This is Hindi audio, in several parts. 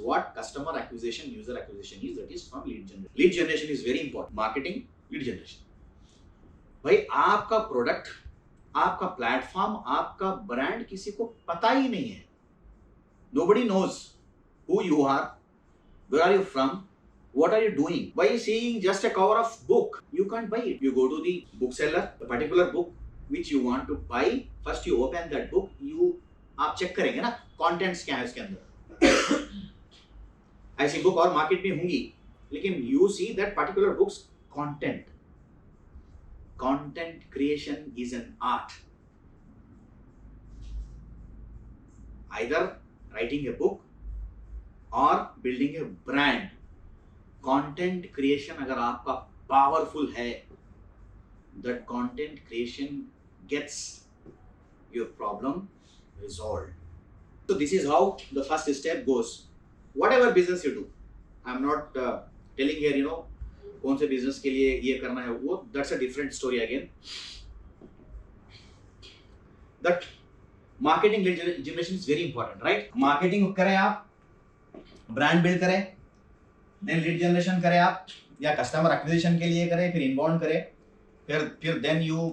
what customer acquisition, user acquisition is. That is from lead generation. Lead generation is very important. Marketing, lead generation. भाई आपका प्रोडक्ट, आपका प्लेटफॉर्म, आपका ब्रांड किसी को पता ही नहीं है. Nobody knows who you are, where are you from, what are you doing. By seeing just a cover of book, you can't buy it. You go to the bookseller, the particular book which you want to buy. First you open that book, आप चेक करेंगे ना कंटेंट्स क्या है उसके अंदर. ऐसी बुक और मार्केट में होंगी, लेकिन you see that particular books content. Content creation is an art. Either writing a book और building a brand. Content creation अगर आपका पावरफुल है, that content creation gets your problem resolved. So this is how the first step goes. Whatever business you do, I'm not telling here, you know, कौन से business के लिए ये करना है वो, that's a different story again. That marketing lead generation is very important, right? Marketing करें आप, brand build करें, then lead generation करें आप, या customer acquisition के लिए करें, फिर inbound करें, फिर then you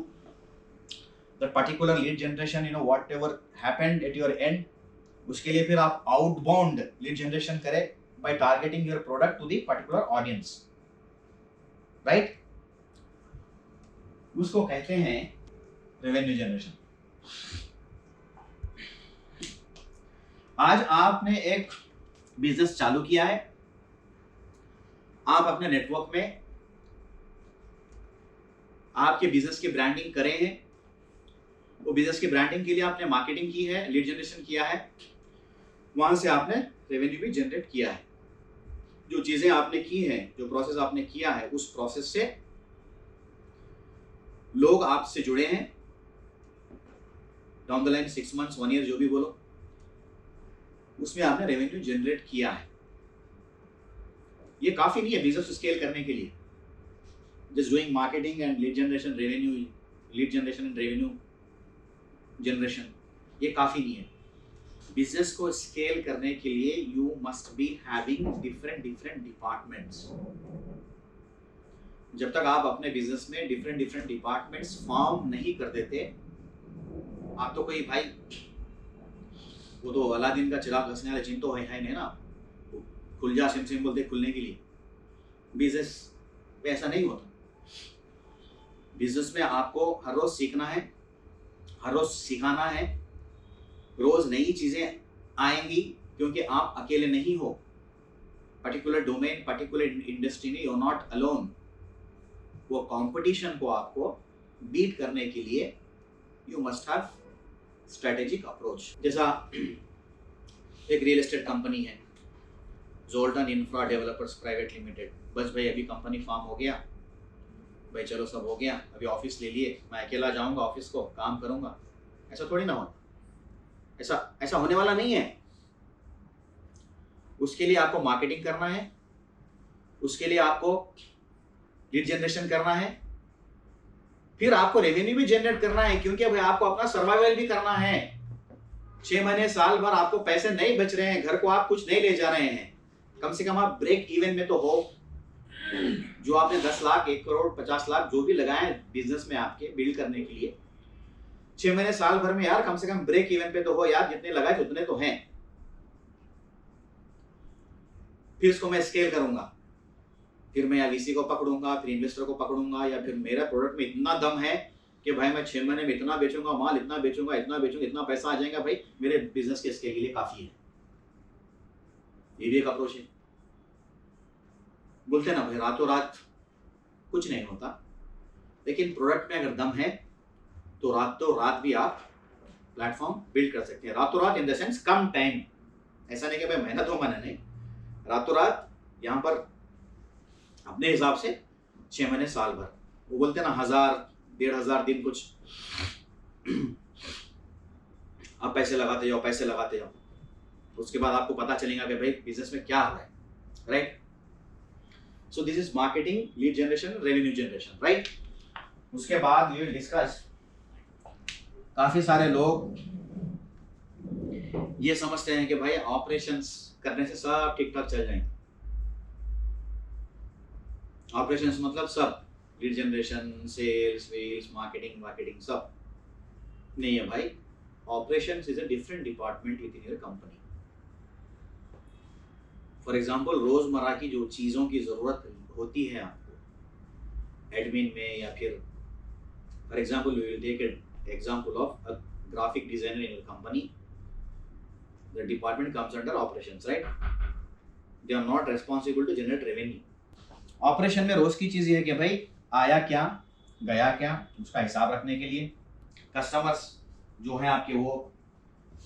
that particular lead generation, you know, whatever happened at your end, उसके लिए फिर आप outbound lead generation करें by targeting your product to the particular audience, right? उसको कहते हैं revenue generation. आज आपने एक बिजनेस चालू किया है, आप अपने नेटवर्क में आपके बिजनेस की ब्रांडिंग करे हैं, वो बिजनेस की ब्रांडिंग के लिए आपने मार्केटिंग की है, लीड जनरेशन किया है, वहां से आपने रेवेन्यू भी जनरेट किया है. जो चीजें आपने की हैं, जो प्रोसेस आपने किया है, उस प्रोसेस से लोग आपसे जुड़े हैं. Down the line 6 months 1 year जो भी बोलो, उसमें आपने रेवेन्यू जनरेट किया है. ये काफी नहीं है बिजनेस स्केल करने के लिए. Just doing marketing and lead generation, revenue, lead generation and revenue generation, ये काफी नहीं है. बिजनेस को स्केल करने के लिए you must be having different departments. जब तक आप अपने बिजनेस में डिफरेंट डिपार्टमेंट्स फॉर्म नहीं कर देते, आप तो कोई भाई, वो तो अलादीन का चिराग घसने वाले जिन तो है नहीं ना, खुल जा सिम सिम बोलते खुलने के लिए. बिजनेस में ऐसा नहीं होता. बिजनेस में आपको हर रोज सीखना है, हर रोज सिखाना है, रोज नई चीजें आएंगी, क्योंकि आप अकेले नहीं हो. पर्टिकुलर डोमेन, पर्टिकुलर इंडस्ट्री में यू आर नॉट अलोन. वो कंपटीशन को आपको बीट करने के लिए you must have strategic approach. जैसा एक रियल एस्टेट कंपनी है, जोल्टन इंफ्रा डेवलपर्स प्राइवेट लिमिटेड. बस भाई अभी कंपनी फॉर्म हो गया, भाई चलो सब हो गया, अभी ऑफिस ले लिए, मैं अकेला जाऊंगा ऑफिस को, काम करूंगा. ऐसा थोड़ी ना हो, ऐसा होने वाला नहीं है. उसके लिए आपको मार्केटिंग करना है, उसके लिए आपको लीड जनरेशन करना है, फिर आपको रेवेन्यू भी जनरेट करना है, क्योंकि भाई आपको अपना सर्वाइवल भी करना है. 6 महीने साल भर आपको पैसे नहीं बच रहे हैं, घर को आप कुछ नहीं ले जा रहे हैं, कम से कम आप ब्रेक इवन में तो हो. जो आपने 10 लाख, 1 करोड़, 50 लाख जो भी लगाए बिजनेस में आपके बिल्ड करने के लिए, 6 महीने साल भर में यार कम से कम ब्रेक इवन पे तो हो यार. जितने लगाए उतने तो हैं. फिर इसको मैं स्केल करूंगा, फिर मैं या वीसी को पकड़ूंगा, फिर इन्वेस्टर को पकड़ूंगा, या फिर मेरा प्रोडक्ट में इतना दम है कि भाई मैं 6 महीने में इतना बेचूंगा, माल इतना बेचूंगा, इतना पैसा आ जाएगा, भाई मेरे बिजनेस के स्केल के लिए काफी है. ये भी एक अप्रोच है. बोलते हैं ना भाई रातों रात कुछ नहीं होता, लेकिन प्रोडक्ट में अगर दम है तो रातों रात भी आप प्लेटफॉर्म बिल्ड कर सकते हैं. रातों रात in the sense come time. ऐसा नहीं कि भाई महीना 2 महीना नहीं, रातों रात यहाँ पर अपने हिसाब से 6 महीने साल भर. वो बोलते हैं ना 1000-1500 दिन कुछ आप पैसे लगाते जाओ, उसके बाद आपको पता चलेगा कि भाई बिजनेस में क्या हो रहा है. Right. So this is marketing, lead generation, revenue generation. Right. उसके बाद वी विल डिस्कस, काफी सारे लोग ये समझते हैं कि भाई ऑपरेशंस करने से सब ठीक ठाक चल जाएंगे। ऑपरेशंस मतलब सब, लीड जनरेशन, सेल्स, वेल्स, मार्केटिंग सब नहीं है भाई। Operations is a different department within your company. For example रोजमर्रा की जो चीज़ों की ज़रूरत होती है आपको एडमिन में, या फिर for example we will take an example of a graphic designer in your company. The department comes under operations, right? They are not responsible to generate revenue. Operation में रोज की चीज ये है कि भाई आया क्या गया क्या, उसका हिसाब रखने के लिए कस्टमर्स जो है आपके वो,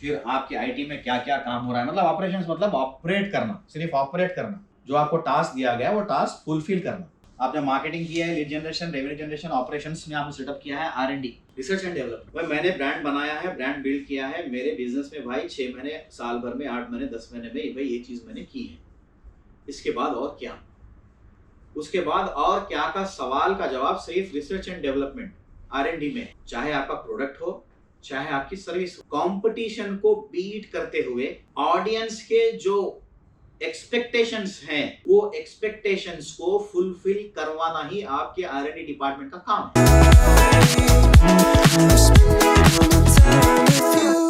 फिर आपके आईटी में क्या क्या काम हो रहा है। मतलब ऑपरेशंस मतलब ऑपरेट करना, सिर्फ ऑपरेट करना, जो आपको टास्क दिया गया वो टास्क फुलफिल करना। आपने मार्केटिंग किया है, lead generation, revenue generation, operations में आपने सेटअप किया है R&D, रिसर्च एंड डेवलपमेंट। भाई मैंने ब्रांड बनाया है, ब्रांड बिल्ड किया है, मेरे बिजनेस में भाई 6 महीने, साल भर में, 8 महीने, 10 महीने में भाई ये चीज मैंने की है। इसके बाद और क्या, उसके बाद और क्या का सवाल का जवाब सिर्फ रिसर्च एंड डेवलपमेंट R&D में। चाहे आपका प्रोडक्ट हो, चाहे आपकी सर्विस हो, कंपटीशन को बीट करते हुए ऑडियंस के जो एक्सपेक्टेशंस हैं, वो एक्सपेक्टेशंस को फुलफिल करवाना ही आपके R&D डिपार्टमेंट का काम है।